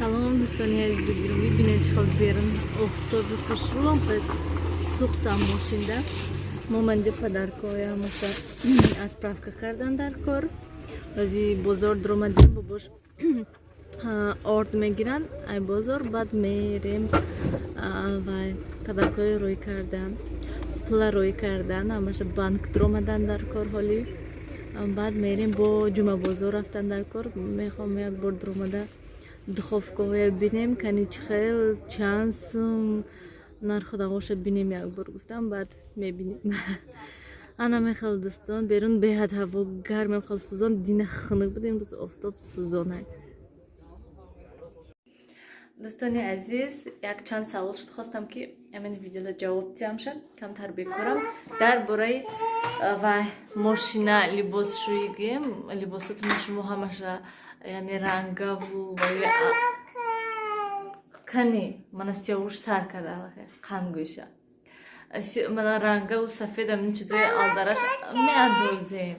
Салом дӯстони азизи гиромӣ, бинед чӣ хел берун офтоби хушрӯ пед сӯхтам мошинда. Мо манҷа падаркоям маша отправка кардан дар кор. Ози бозор дромадем бобош орд мегиранд ай бозор, баъд мерем вай падаркои рӯй кардан, пула рӯй кардан, амаша банк дромадан дар кор ҳоли. Баъд мерем бо ҷума бозор рафтан дар кор. Мехоҳам як бор дромада духовкаҳоя бинем, кани чӣ хел чанд сум нарху навоша бинем як бор гуфтам, баъд мебинем. Ана мехел дӯстон берун беҳад ҳаво гарм мехел сӯзон, дина хунук буд, имрӯз офтоб сӯзонай. Дӯстони азиз, як чанд савол шуд, хостам ки амин видеода ҷавоб диҳамша, камтар бекорам дар бораи вай мошина либосшӯигем. Либосотуни шумо ҳамаша яъне рангаву вай кани мана сиёвуш сар карда алахе қангӯша мана рангаву сафеда мин чизои алдараш меандозем.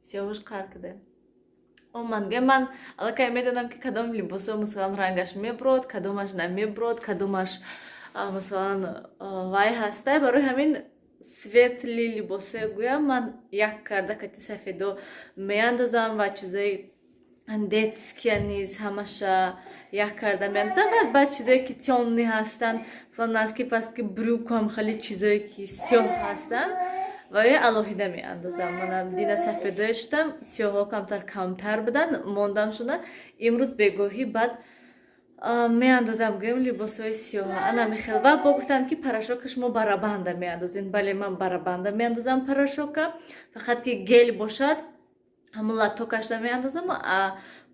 Сиёвуш қар када ман аллакай медонам ки кадом либосо масалан рангаш меброд, кадомаш намеброд, кадомаш масалан вай ҳастай. Барои ҳамин светли либосое гӯям ман як карда кати сафедо меандозам ва чизои детския низ ҳамаша як карда меандозам. баъд чизое ки тёмни ҳастанд, масалан назки пастки брюкам хали чизое ки сиёҳ ҳастанд ваё алоҳида меандозам. мана дина сафедое шудам, сиёҳо камтар буданд, мондам шуда. имрӯз бегоҳӣ баъд меандозам гӯем либосҳои сиёҳа. ана мехел ва бо гуфтанд ки парашока шумо барабанда меандозед. бале ман барабанда меандозам парашока, фақат ки гел бошад ҳамон латокаша меандозам,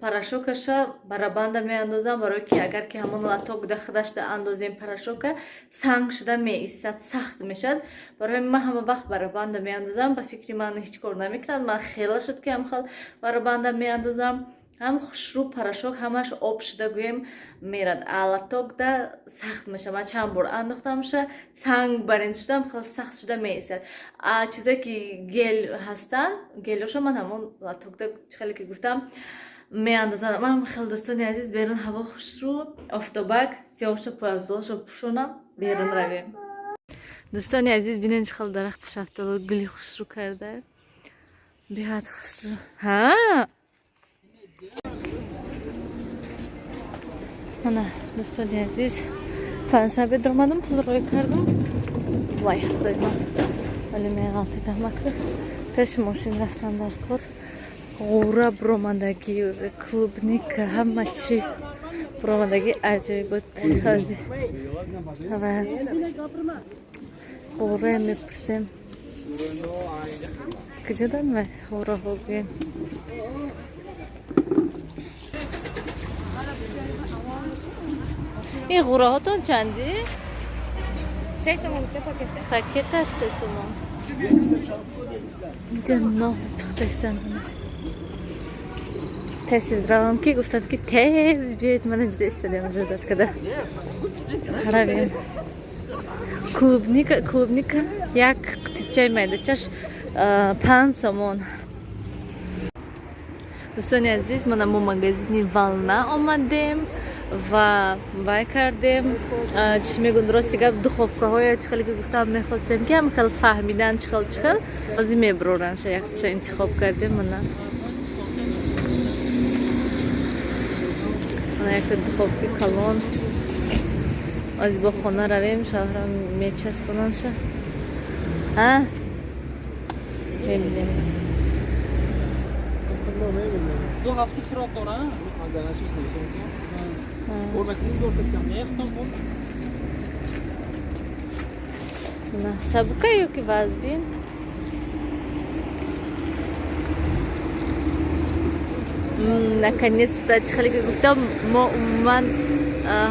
парашокаша барабанда меандозам, барое ки агар ки ҳамон латок дахдашда андозем парашока санг шуда меистад, сахт мешад. барои ман ҳама вақт барабанда меандозам. ба фикри ман ҳеҷ кор намекунад. ман хела шуд ки ҳамхел барабанда меандозам. ҳам хушрӯ парашок ҳамаш об шуда гӯем мерад, латок да сахт мешад. ман чанд бор андохтамша санг барин шудам, хел сахт шуда меистад. чизое ки гел ҳастанд, гелоша ман ҳамон латокда чихеле ки гуфтам меандозам. ман хел дӯстони азиз берун ҳаво хушрӯ, офтобак, сиёҳуша пӯязолашо пӯшонам, берун равем. дӯстони азиз бинен чӣ хел дарахти шафтолӣ гули хушрӯ карда, беҳад хушрӯ. Мана дӯстони азиз, панҷшанбе дромадам, пул рӯй кардам. вай худои ман, вале меғалтидам акро. пеши мошин рафтам дар кор. ғура бромадагӣ, уже клубника, ҳама чӣ бромадагӣ аҷоиб буд. ғура мепурсем куҷодан вай ғураҳо гӯем. ин ғураҳотон чанди? 3 сомон ча пакетча? Пакеташ 3 сомон. инҷа нон пухтаистам. тез равам ки гуфтанд ки тез биёед, ман ҷуда истадам ҷоҷат када равем. клубника як қутичаи майдачаш 5 сомон. дӯстони азиз, мана мо магазини Волна омадем ва вай кардем. чӣ мегӯянд, рости гап духовкаҳоя чӣ хеле ки гуфтам мехостем ки ҳам хел фаҳмидан чӣ хел ҳозир меброранша яктиша интихоб кардем. мана якта духовки калон. ҳозир бо хона равем, шавҳрам мечаспонанша. мебинем. 2 ҳафта срок дорад. сабука ё ки вазбин. наконец-то чӣ хеле ки гуфтам, мо умуман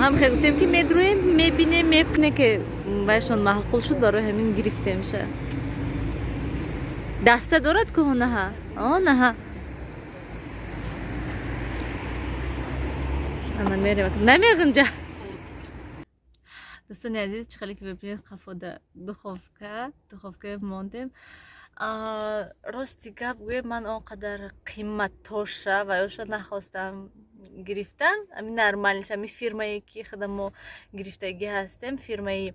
ҳам хеле гуфтем ки медрӯем, мебинем, мепне ки вайшон маъқул шуд, барои ҳамин гирифтемша. даста дорад ку наҳа? наҳа. ана мерем намеғинҷа. дӯстони азиз, чӣ хеле ки бибинед қафода духовка мондем. рости гап гӯем ман он қадар қиматтоша ва ёша нахостам гирифтан. Ами нормалиш ами фирмае ки худа мо гирифтагӣ ҳастем, фирмаи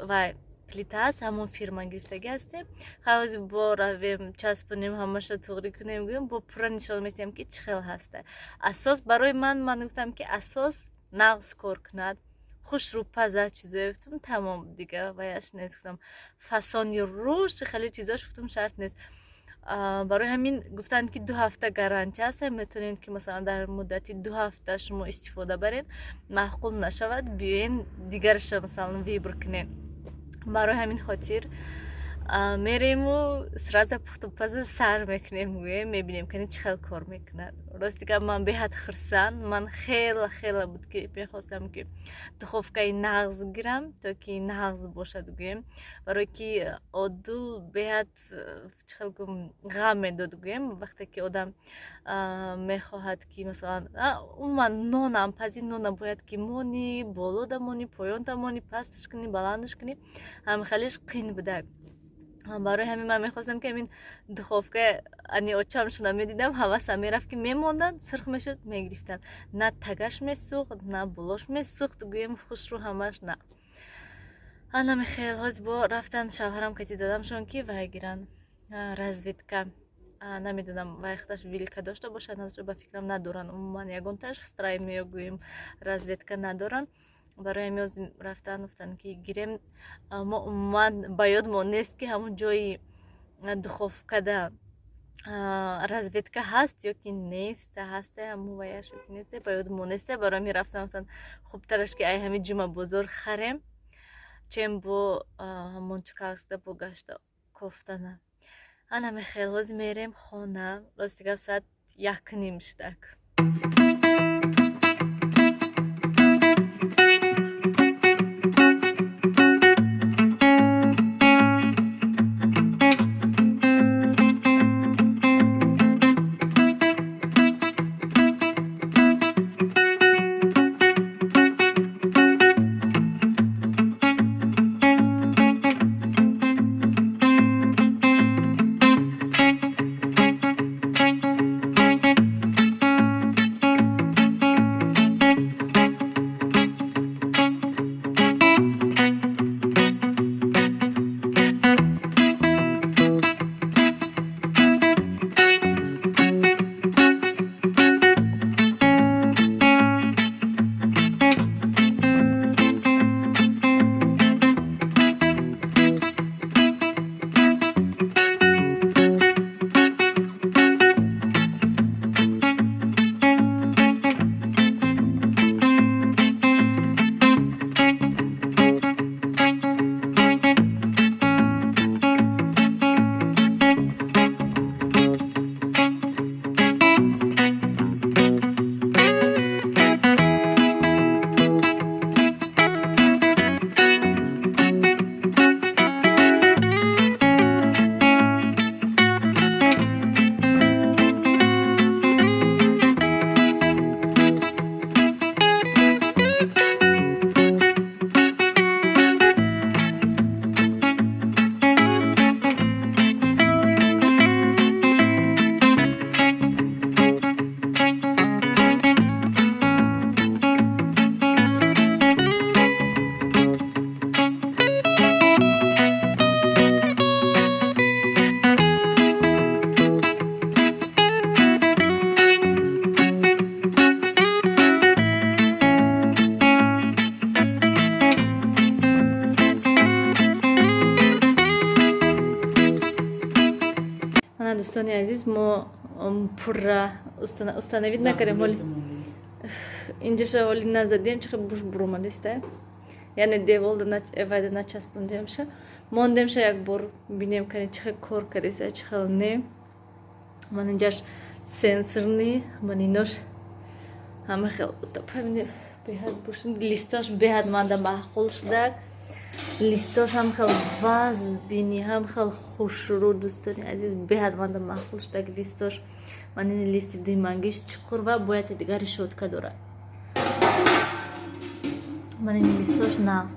ва плита аст, ҳамон фирма гирифтагӣ ҳастем. ҳозир бо равем часпонем ҳамаша туғрӣ кунем гӯем бо пурра нишон медиҳем ки чӣ хел ҳаста. Асос барои ман гуфтам ки асос нағз кор кунад. хушрӯпаза чизое гуфтам тамом дига ваяш нест. Гуфтам фасони рӯш хеле чизош гуфтам шарт нест. барои ҳамин гуфтанд ки 2 ҳафта гарантия аст, метавонед ки масалан дар муддати 2 ҳафта шумо истифода баред, маъқул нашавад биёен дигарша масалан вибр кунед. барои ҳамин хотир мерему сразу пухтупаза сар мекунем гӯем, мебинем кани чӣ хел кор мекунад. рости гап ман беҳад хирсанд, ман хела буд ки мехостам ки духовкаи нағз гирам, то ки нағз бошад гӯем, барое ки одул беҳад чӣ хел гӯем ғам медод гӯем вақте ки одам мехоҳад ки масалан умуман нонам пази нона бояд ки монӣ болода монӣ, поёнда монӣ, пасташ кунӣ, баландаш кунӣ, ҳамихалиш қин будак. барои ҳамин ман мехостам ки ҳамин духовка ани очамшона медидам, ҳавасам мерафт ки мемонданд, сирх мешуд, мегирифтанд. На тагаш месӯхт, на булош месӯхт, гӯем хушрӯ ҳамаш на. ана михел ҳоз бо рафтан шавҳарам кати додамшон ки вай гиранд разведка. намедонам вай худаш вилка дошта бошад надошта, ба фикрам надоранд. умуман ягонташ страйми ё гӯем разведка надоранд. барои ҳамин ҳозир рафтан гуфтанд ки гирем. мо умуман ба ёдмо нест ки ҳамон ҷои духовкада разведка ҳаст ё ки нест, ҳаста ҳамон ваяш ё ки нест, ба ёдмо нест. барои ҳамин рафтан гуфтанд хубтараш ки ай ҳамин ҷума бозор харем чем бо ҳамон чикалста бо гашта кофтана. ана мехел ҳозир мерем хона. рости гап соат 1:30 шудак. دوستان عزیز ما پورا установить накарем ҳоли инҷаша ҳоли назадем чихе буш бурумадиста яъне деволда вайда начаспондемша мондемша як бор бинем кани чихе кор кардиса чихел не ман инҷаш сенсорни манинош ҳама хел топамини беҳад бушин листош беҳад манда маъқул шуда листош ҳам хел ваз бини ҳам хел хушрӯ дӯстони азиз беҳад манда маъқул шуда листош ман ин листи димангиш чуқур ва бояд дигар решотка дорад ман ин листош нағз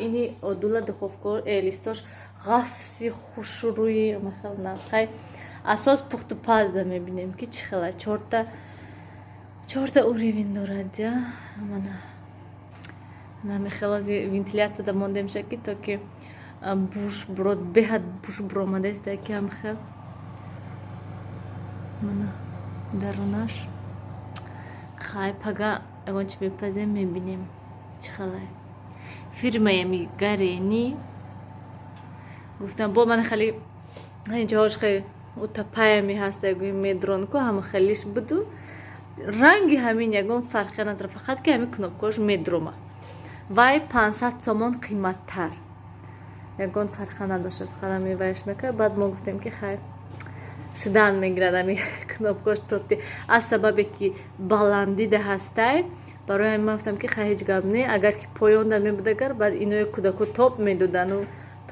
ини одула духовка листош ғафси хушуруи махална хай асос пухту пазда мебинем ки чӣ хела чорта уровень дорад я мана намехелози вентиляцияда монда мешад ки то ки буш брод беҳад буш бромадааст ки амхел мана дарунаш хай пага ягон чи мепазем мебинем чӣ хелай фирмаями гарени гуфтам бо ман хеле инҷош хеле утапаями ҳаста гӯем медронку ҳама хелиш буду ранги ҳамин ягон фарқе надора фақат ки ҳамин кнопкааш медрома вай 500 сомон қиматтар ягон фарқа надошта фақат ҳамин вайш мекард баъд мо гуфтем ки хайр шудан мегирад ҳамин кнопкааш тоти аз сабабе ки баландида ҳастай барои ҳамин ман гуфтам ки хай ҳеҷ гап не агар ки поёнда мебудагар баъд инои кӯдаку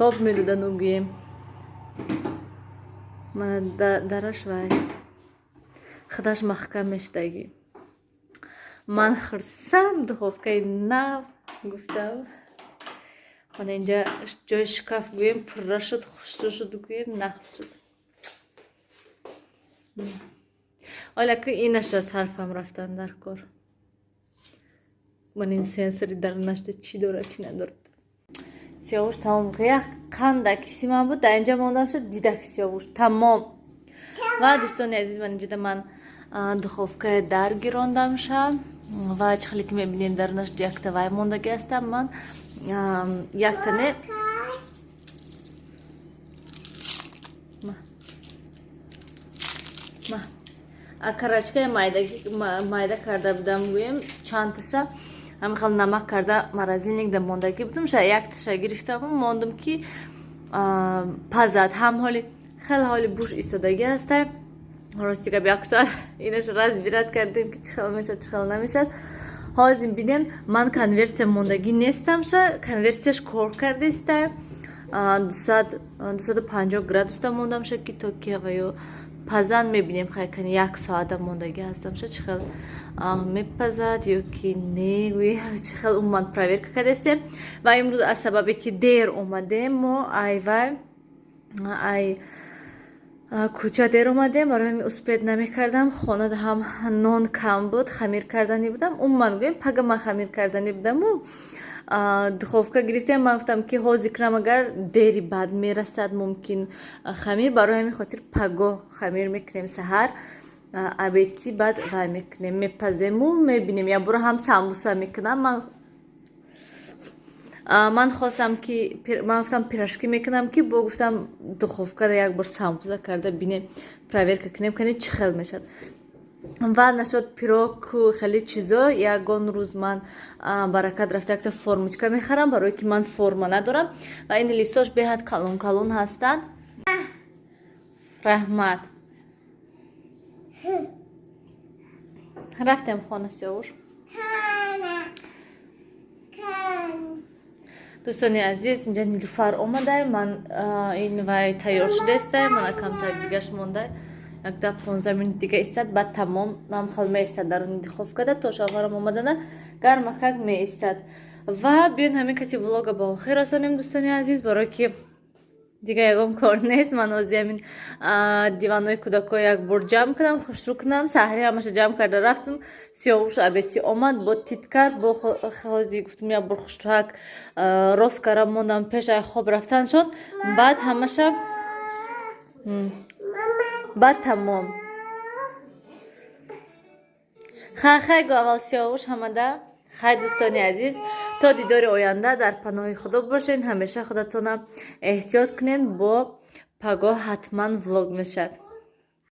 топ медодану гӯем мана дараш вай худаш маҳкам мештагӣ ман хурсам духовкаи нав гуфтам хона инҷа ҷои шкаф гӯем пурра шуд хушту шуд гӯем нақс шуд оля ки инаш аз ҳарфам рафтан дар кор ман ин сенсори дарунашда чӣ дорад чӣ надорад сиёвуш тамом як қандаки симан буд дар инҷа мондам шуд дидаки сиёвуш тамом ва дӯстони азиз ман инҷода ман духовкаи дар гирондам шам ва чӣ хеле ки мебинем дарунаш якта вай мондаги ҳастам ман якта не карачкаи майда карда будам гӯем чандташа ҳамин хел намак карда морозильникда мондагӣ будам ша якташа гирифтаму мондум ки пазад ҳам хеле ҳоли буш истодагӣ ҳастай рости гап як соат инаш разбират кардем ки чӣ хел мешад чӣ хел намешад ҳозир бинен ман конверсия мондагӣ нестам ша конверсияш кор кардестай 250 градусда мондам ша ки то ки ҳаваё пазанд мебинем хайкани як соата мондагӣ ҳастам ша чӣ хел мепазад ё ки не чӣ хел умуман проверка кардестем ва имрӯз аз сабабе ки дер омадем мо ай кӯча дер омадем барои ҳамин успед намекардам хонада ҳам нон кам буд хамир карданӣ будам умуман гӯем пага ман хамир карданӣ будаму духовка гирифтем ман гуфтам ки ҳозир кунам агар дери баъд мерасад мумкин хамир барои ҳамин хотир паго хамир мекунем саҳар абети баъд вай мекунем мепазему мебинем як бора ҳам самбуса мекунам ман хостам ки ман гуфтам пирашки мекунам ки бо гуфтам духовкада як бор самбуса карда бинем проверка кунем кани чӣ хел мешад ва нашуд пироку хеле чизо ягон рӯз ман баракат рафта якта формочка мехарам барое ки ман форма надорам ва ин листош беҳад калон калон ҳастанд раҳмат рафтем хона сиёвуш дӯстони азиз инҷа нилуфар омадай ман ин вай тайёр шудестай мана камтар дигаш мондай як 15 минут дига истад баъд тамом мамхал меистад даруни духовкада то шавҳарам омадана гармакак меистад ва биён ҳамин кати влога ба охир расонем дӯстони азиз барое ки дига ягон кор нест ман ҳозир ҳамин диванои кӯдако як бор ҷамъ кунам хушрӯ кунам саҳри ҳамаша ҷамъ карда рафтам сиёвуш абети омад бо тит кард бо ҳозир гуфтам як бор хуштак рост кардам мондам пеш ай хоб рафтан шуд баъд ҳамаша баъд тамом хай гӯ аввал сиёвуш ҳамада хай дӯстони азиз то дидори оянда дар паноҳи худо бошед ҳамеша худатонам эҳтиёт кунед бо паго ҳатман влог мешад